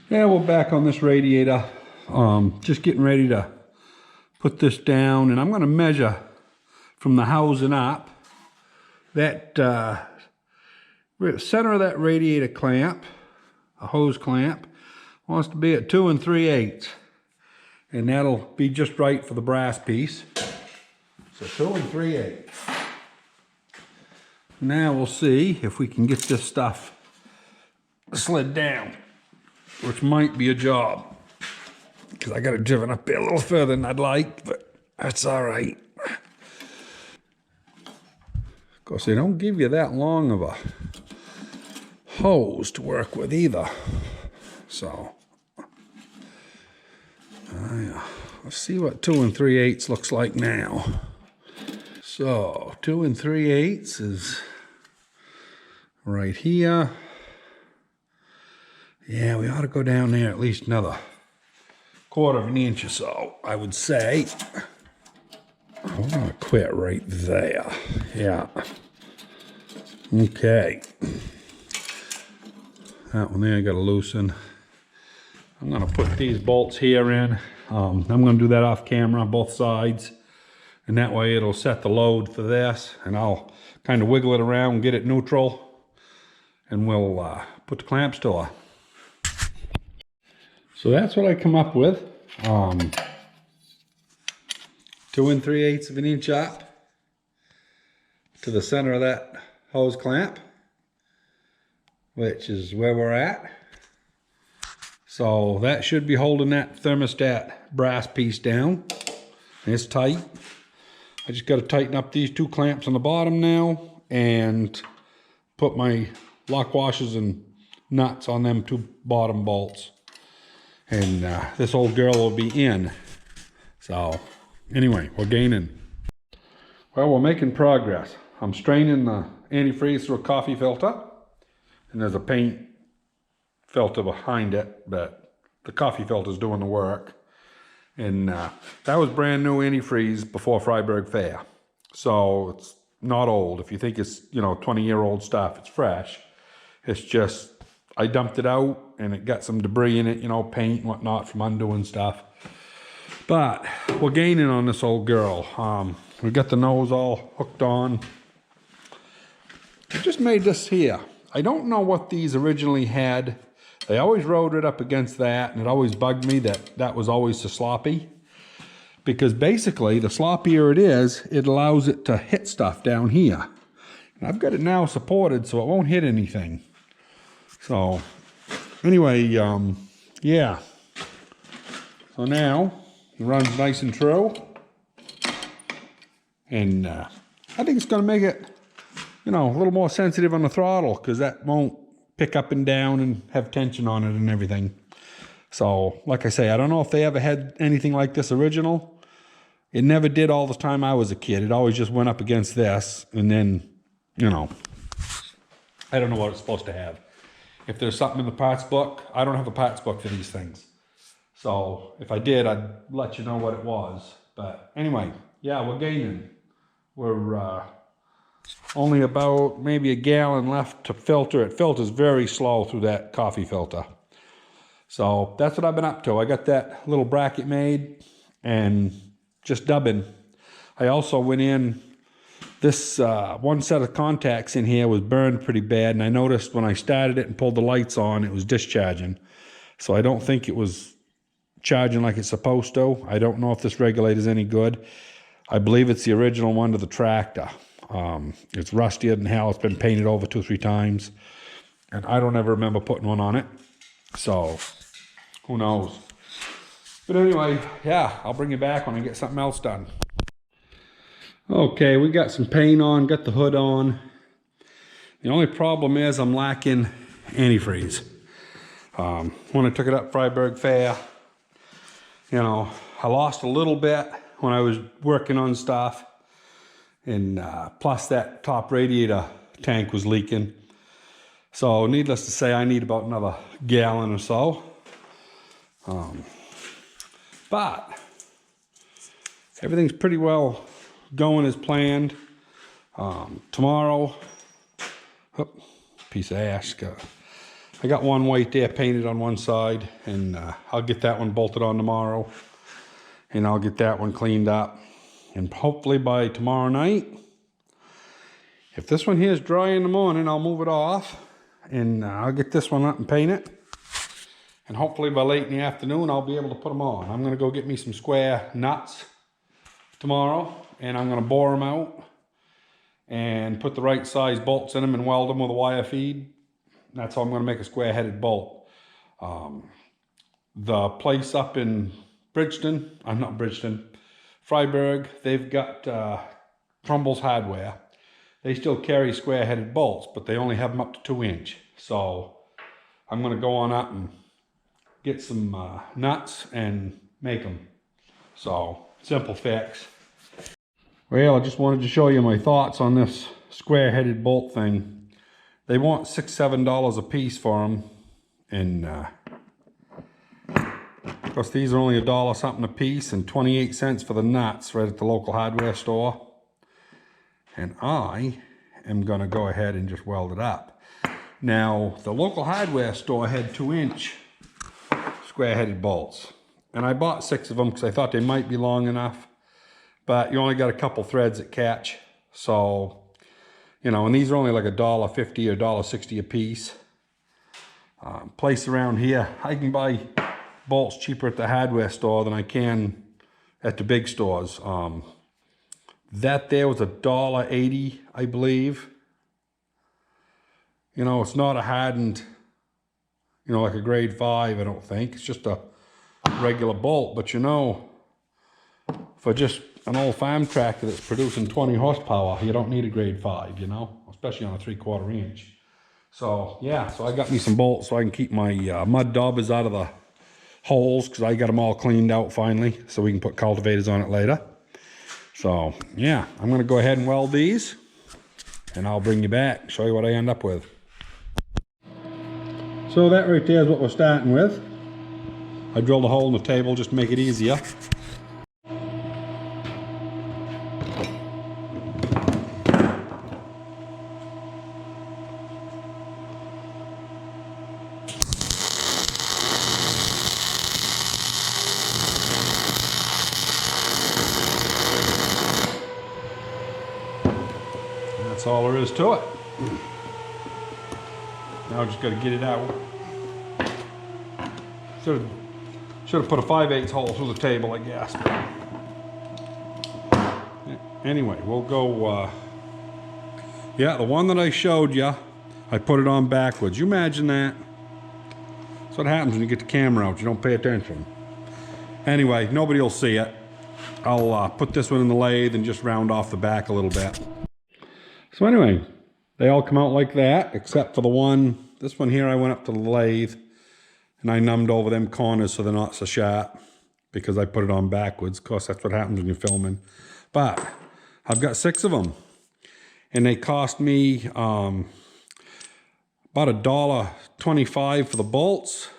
Yeah, we're back on this radiator. Just getting ready to put this down, and I'm going to measure from the housing up that center of that radiator clamp, a hose clamp, wants to be at 2 3/8, and that'll be just right for the brass piece. So 2 3/8. Now we'll see if we can get this stuff slid down, which might be a job, because I got it driven up there a little further than I'd like, but that's all right. Of course, they don't give you that long of a hose to work with either. So, let's see what 2 3/8 looks like now. So, 2 3/8 is right here. Yeah, we ought to go down there at least another 1/4 of an inch or so, I would say. I'm gonna quit right there. Yeah. Okay. That one there I gotta loosen. I'm gonna put these bolts here in. I'm gonna do that off camera, both sides. And that way it'll set the load for this, and I'll kind of wiggle it around, get it neutral, and we'll put the clamps to her. So that's what I come up with. 2 3/8 of an inch up to the center of that hose clamp, which is where we're at. So that should be holding that thermostat brass piece down. It's tight. I just got to tighten up these 2 clamps on the bottom now and put my lock washers and nuts on them 2 bottom bolts. And this old girl will be in. So anyway, we're gaining. Well, we're making progress. I'm straining the antifreeze through a coffee filter, and there's a paint filter behind it, but the coffee filter's doing the work. And that was brand new antifreeze before Freiburg Fair. So it's not old. If you think it's, 20-year-old stuff, it's fresh. It's just, I dumped it out and it got some debris in it, paint and whatnot from undoing stuff. But we're gaining on this old girl. We got the nose all hooked on. I just made this here. I don't know what these originally had. They always rode it up against that, and it always bugged me that that was always so sloppy. Because basically, the sloppier it is, it allows it to hit stuff down here. And I've got it now supported so it won't hit anything. So, anyway, yeah. So now, it runs nice and true. And I think it's going to make it, a little more sensitive on the throttle, because that won't pick up and down and have tension on it and everything. So, like I say, I don't know if they ever had anything like this original. It never did all the time I was a kid. It always just went up against this, and then, I don't know what it's supposed to have. If there's something in the parts book, I don't have a parts book for these things. So, if I did, I'd let you know what it was. But anyway, yeah, we're gaining. We're only about maybe a gallon left to filter. It filters very slow through that coffee filter. So that's what I've been up to. I got that little bracket made and just dubbing. I also went in, this one set of contacts in here was burned pretty bad, and I noticed when I started it and pulled the lights on, it was discharging. So I don't think it was charging like it's supposed to. I don't know if this regulator's any good. I believe it's the original one to the tractor. It's rustier than hell. It's been painted over 2 or 3 times, and I don't ever remember putting one on it. So who knows? But anyway, yeah, I'll bring you back when I get something else done. Okay, we got some paint on, got the hood on. The only problem is I'm lacking antifreeze. When I took it up Freiburg Fair, I lost a little bit when I was working on stuff. And plus that top radiator tank was leaking. So needless to say, I need about another gallon or so. But everything's pretty well going as planned. Tomorrow, piece of ash. I I got one white there painted on one side, and I'll get that one bolted on tomorrow, and I'll get that one cleaned up, and hopefully by tomorrow night, if this one here is dry in the morning, I'll move it off, and I'll get this one up and paint it, and hopefully by late in the afternoon I'll be able to put them on. I'm going to go get me some square nuts tomorrow, and I'm going to bore them out and put the right size bolts in them and weld them with a wire feed. That's how I'm going to make a square-headed bolt. The place up in Bridgeton, not Bridgeton, Freiburg, they've got Trumbull's Hardware. They still carry square-headed bolts, but they only have them up to 2-inch. So I'm going to go on up and get some nuts and make them. So simple fix. Well, I just wanted to show you my thoughts on this square-headed bolt thing. They want $6, $7 a piece for them, and of course these are only $1 something a piece and 28 cents for the nuts right at the local hardware store. And I am going to go ahead and just weld it up. Now, the local hardware store had 2-inch square-headed bolts, and I bought 6 of them because I thought they might be long enough. But you only got a couple threads that catch. So, you know, and these are only like $1.50 or $1.60 a piece. Place around here, I can buy bolts cheaper at the hardware store than I can at the big stores. That there was $1.80, I believe. You know, it's not a hardened, you know, like a grade 5, I don't think. It's just a regular bolt. But you know, for just an old farm tractor that's producing 20 horsepower, you don't need a grade 5, you know, especially on a 3/4 inch. So yeah, so I got me some bolts so I can keep my mud daubers out of the holes, because I got them all cleaned out finally, so we can put cultivators on it later. So yeah, I'm going to go ahead and weld these, and I'll bring you back, show you what I end up with. So that right there is what we're starting with. I drilled a hole in the table just to make it easier. That's all there is to it. Now I just got to get it out. Should have put a 5/8 hole through the table, I guess. Anyway, we'll go. Yeah, the one that I showed you, I put it on backwards. You imagine that? That's what happens when you get the camera out. You don't pay attention. Anyway, nobody will see it. I'll put this one in the lathe and just round off the back a little bit. So anyway, they all come out like that, except for the one, this one here, I went up to the lathe and I numbed over them corners so they're not so sharp, because I put it on backwards. Of course, that's what happens when you're filming. But I've got 6 of them, and they cost me about $1.25 for the bolts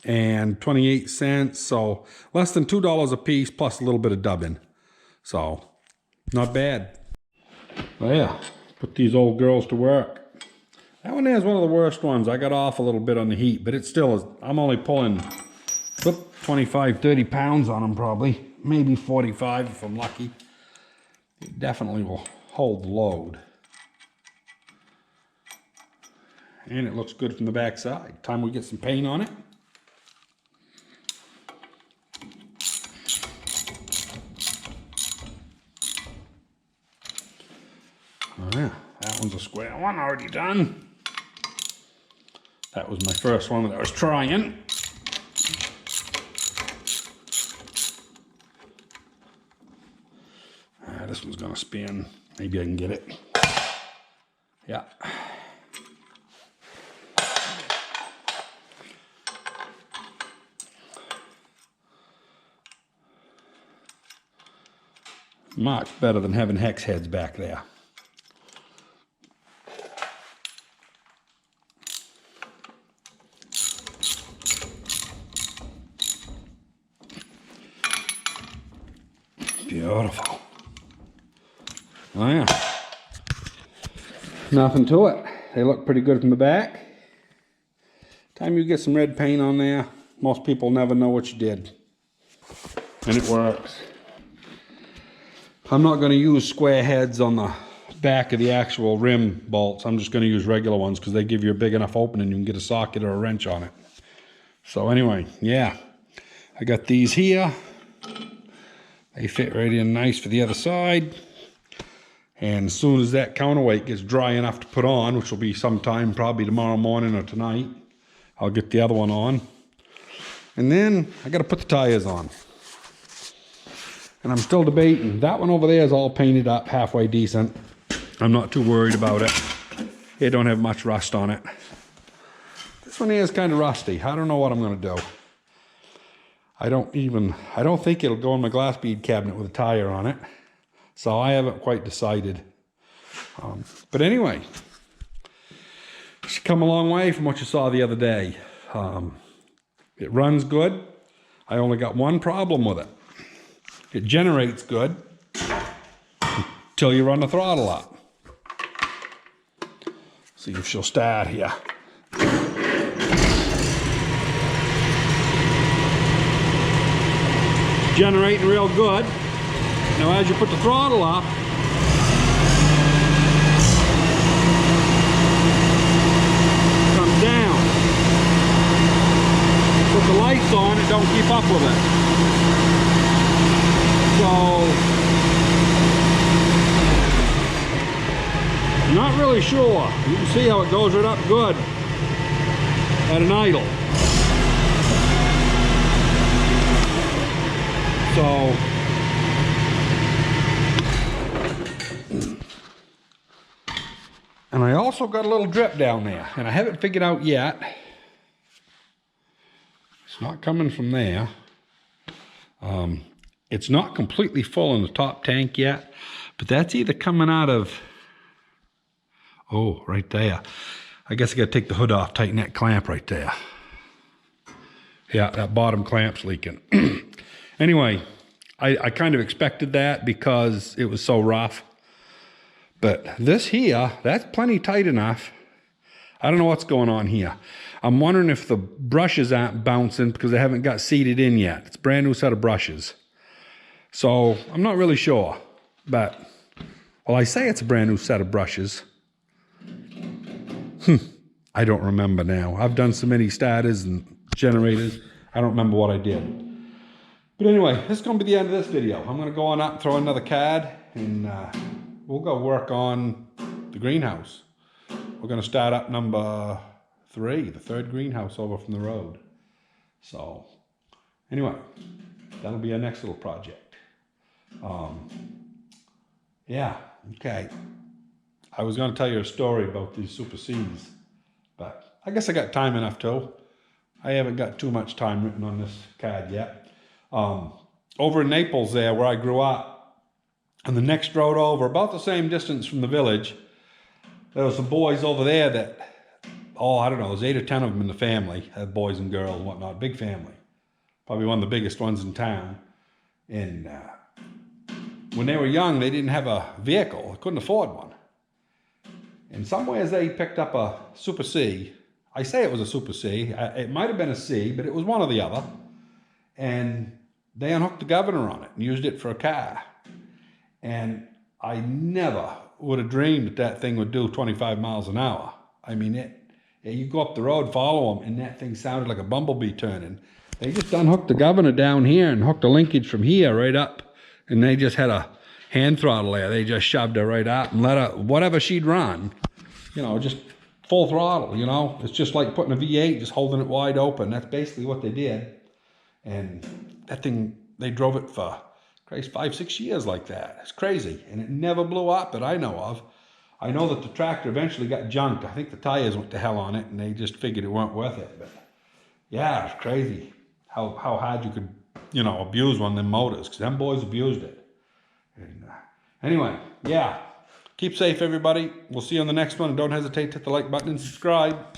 and 28 cents, so less than $2 a piece plus a little bit of dubbing. So not bad. Well, yeah, put these old girls to work. That one there is one of the worst ones. I got off a little bit on the heat, but it still is. I'm only pulling 25, 30 pounds on them probably. Maybe 45 if I'm lucky. It definitely will hold the load. And it looks good from the back side. Time we get some paint on it. Oh yeah, that one's a square one already done. That was my first one that I was trying. This one's gonna spin. Maybe I can get it. Yeah. Much better than having hex heads back there. Beautiful. Oh yeah. Nothing to it. They look pretty good from the back. Time you get some red paint on there, most people never know what you did. And it works. I'm not going to use square heads on the back of the actual rim bolts. I'm just going to use regular ones because they give you a big enough opening you can get a socket or a wrench on it. So anyway, yeah. I got these here. They fit right in nice for the other side. And as soon as that counterweight gets dry enough to put on, which will be sometime probably tomorrow morning or tonight, I'll get the other one on. And then I got to put the tires on. And I'm still debating. That one over there is all painted up halfway decent. I'm not too worried about it. It don't have much rust on it. This one here is kind of rusty. I don't know what I'm going to do. I don't think it'll go in my glass bead cabinet with a tire on it. So I haven't quite decided. But anyway, it's come a long way from what you saw the other day. It runs good. I only got one problem with it. It generates good until you run the throttle up. See if she'll start here. Generating real good. Now as you put the throttle up, it comes down. Put the lights on, it don't keep up with it. So, I'm not really sure. You can see how it goes right up good at an idle. So, and I also got a little drip down there, and I haven't figured out yet. It's not coming from there. It's not completely full in the top tank yet, but that's either coming out of, oh, right there. I guess I gotta take the hood off, tighten that clamp right there. Yeah, that bottom clamp's leaking. Anyway, I kind of expected that because it was so rough. But this here, that's plenty tight enough. I don't know what's going on here. I'm wondering if the brushes aren't bouncing because they haven't got seated in yet. It's a brand new set of brushes. So I'm not really sure. But, well, I say it's a brand new set of brushes. I don't remember now. I've done so many starters and generators. I don't remember what I did. But anyway, this is going to be the end of this video. I'm going to go on up and throw another card, and we'll go work on the greenhouse. We're going to start up number 3, the 3rd greenhouse over from the road. So, anyway, that'll be our next little project. Yeah, okay. I was going to tell you a story about these Super Cs, but I guess I got time enough to. I haven't got too much time written on this card yet. Over in Naples there, where I grew up, on the next road over, about the same distance from the village, there was some boys over there that, oh, I don't know, there's 8 or 10 of them in the family, had boys and girls and whatnot, big family. Probably one of the biggest ones in town. And when they were young, they didn't have a vehicle, they couldn't afford one. In some ways, they picked up a Super C. I say it was a Super C. It might have been a C, but it was one or the other. And they unhooked the governor on it and used it for a car. And I never would have dreamed that that thing would do 25 miles an hour. I mean, you go up the road, follow them, and that thing sounded like a bumblebee turning. They just unhooked the governor down here and hooked a linkage from here right up. And they just had a hand throttle there. They just shoved her right up and let her, whatever she'd run, you know, just full throttle, you know. It's just like putting a V8, just holding it wide open. That's basically what they did. And that thing, they drove it for, Christ, 5-6 years like that. It's crazy. And it never blew up that I know of. I know that the tractor eventually got junked. I think the tires went to hell on it and they just figured it weren't worth it. But yeah, it's crazy how hard you could, you know, abuse one of them motors, because them boys abused it. And anyway, yeah. Keep safe, everybody. We'll see you on the next one. And don't hesitate to hit the like button and subscribe.